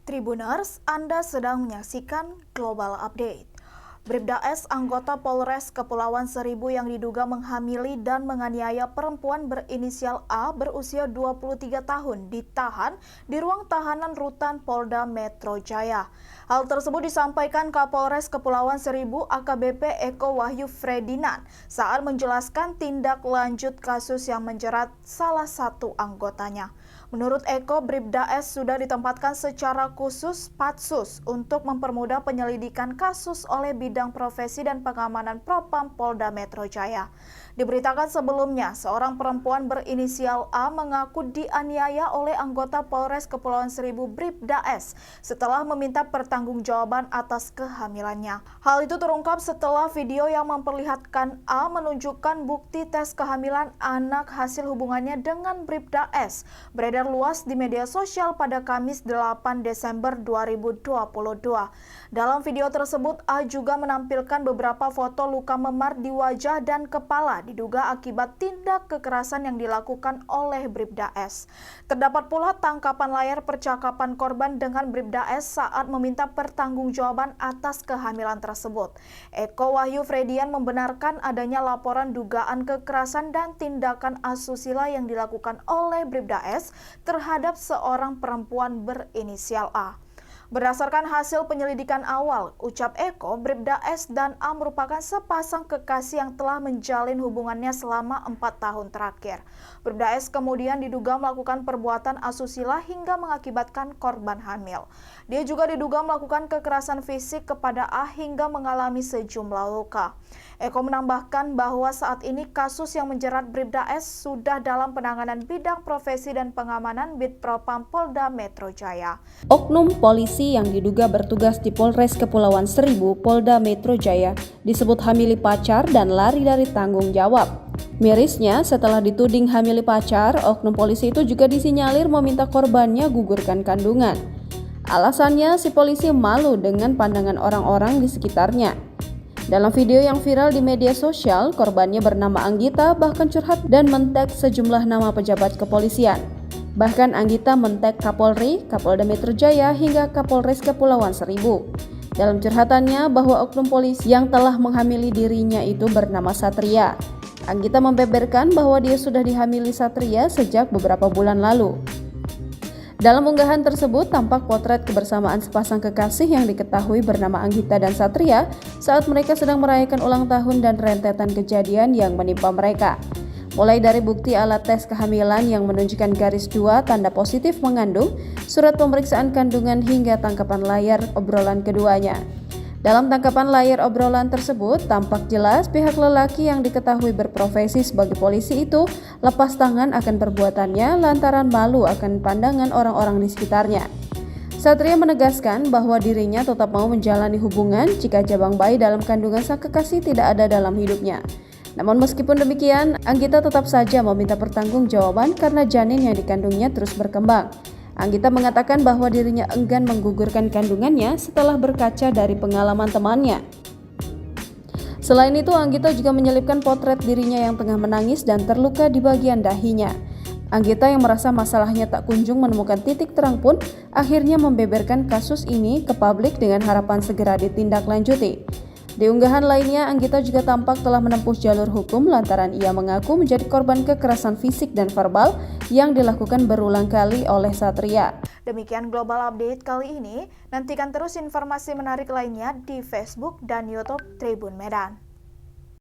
Tribuners, Anda sedang menyaksikan Global Update. Bribda S, anggota Polres Kepulauan Seribu yang diduga menghamili dan menganiaya perempuan berinisial A berusia 23 tahun ditahan di ruang tahanan rutan Polda Metro Jaya. Hal tersebut disampaikan Kapolres Kepulauan Seribu AKBP Eko Wahyu Fredinan saat menjelaskan tindak lanjut kasus yang menjerat salah satu anggotanya. Menurut Eko, Bribda S sudah ditempatkan secara khusus Patsus untuk mempermudah penyelidikan kasus oleh Bidang Profesi dan Pengamanan Propam Polda Metro Jaya. Diberitakan sebelumnya, seorang perempuan berinisial A mengaku dianiaya oleh anggota Polres Kepulauan Seribu Bribda S setelah meminta pertanggungjawaban atas kehamilannya. Hal itu terungkap setelah video yang memperlihatkan A menunjukkan bukti tes kehamilan anak hasil hubungannya dengan Bribda S beredar luas di media sosial pada Kamis 8 Desember 2022. Dalam video tersebut, A juga menampilkan beberapa foto luka memar di wajah dan kepala diduga akibat tindak kekerasan yang dilakukan oleh Bribda S. Terdapat pula tangkapan layar percakapan korban dengan Bribda S saat meminta pertanggungjawaban atas kehamilan tersebut. Eko Wahyu Fredian membenarkan adanya laporan dugaan kekerasan dan tindakan asusila yang dilakukan oleh Bribda S terhadap seorang perempuan berinisial A. Berdasarkan hasil penyelidikan awal, ucap Eko, Bribda S dan A merupakan sepasang kekasih yang telah menjalin hubungannya selama 4 tahun terakhir. Bribda S kemudian diduga melakukan perbuatan asusila hingga mengakibatkan korban hamil. Dia juga diduga melakukan kekerasan fisik kepada A hingga mengalami sejumlah luka. Eko menambahkan bahwa saat ini kasus yang menjerat Bribda S sudah dalam penanganan Bidang Profesi dan Pengamanan Bitpropam Polda Metro Jaya. Oknum polisi yang diduga bertugas di Polres Kepulauan Seribu, Polda Metro Jaya, disebut hamili pacar dan lari dari tanggung jawab. Mirisnya, setelah dituding hamili pacar, oknum polisi itu juga disinyalir meminta korbannya gugurkan kandungan. Alasannya, si polisi malu dengan pandangan orang-orang di sekitarnya. Dalam video yang viral di media sosial, korbannya bernama Anggita bahkan curhat dan men-tag sejumlah nama pejabat kepolisian. Bahkan Anggita men-tag Kapolri, Kapolda Metro Jaya hingga Kapolres Kepulauan Seribu. Dalam curhatannya bahwa oknum polisi yang telah menghamili dirinya itu bernama Satria. Anggita membeberkan bahwa dia sudah dihamili Satria sejak beberapa bulan lalu. Dalam unggahan tersebut tampak potret kebersamaan sepasang kekasih yang diketahui bernama Anggita dan Satria saat mereka sedang merayakan ulang tahun dan rentetan kejadian yang menimpa mereka. Mulai dari bukti alat tes kehamilan yang menunjukkan garis 2 tanda positif mengandung, surat pemeriksaan kandungan hingga tangkapan layar obrolan keduanya. Dalam tangkapan layar obrolan tersebut, tampak jelas pihak lelaki yang diketahui berprofesi sebagai polisi itu lepas tangan akan perbuatannya lantaran malu akan pandangan orang-orang di sekitarnya. Satria menegaskan bahwa dirinya tetap mau menjalani hubungan jika jabang bayi dalam kandungan sang kekasih tidak ada dalam hidupnya. Namun meskipun demikian, Anggita tetap saja meminta pertanggungjawaban karena janin yang dikandungnya terus berkembang. Anggita mengatakan bahwa dirinya enggan menggugurkan kandungannya setelah berkaca dari pengalaman temannya. Selain itu, Anggita juga menyelipkan potret dirinya yang tengah menangis dan terluka di bagian dahinya. Anggita yang merasa masalahnya tak kunjung menemukan titik terang pun akhirnya membeberkan kasus ini ke publik dengan harapan segera ditindaklanjuti. Di unggahan lainnya, Anggita juga tampak telah menempuh jalur hukum lantaran ia mengaku menjadi korban kekerasan fisik dan verbal yang dilakukan berulang kali oleh Satria. Demikian Global Update kali ini. Nantikan terus informasi menarik lainnya di Facebook dan YouTube Tribun Medan.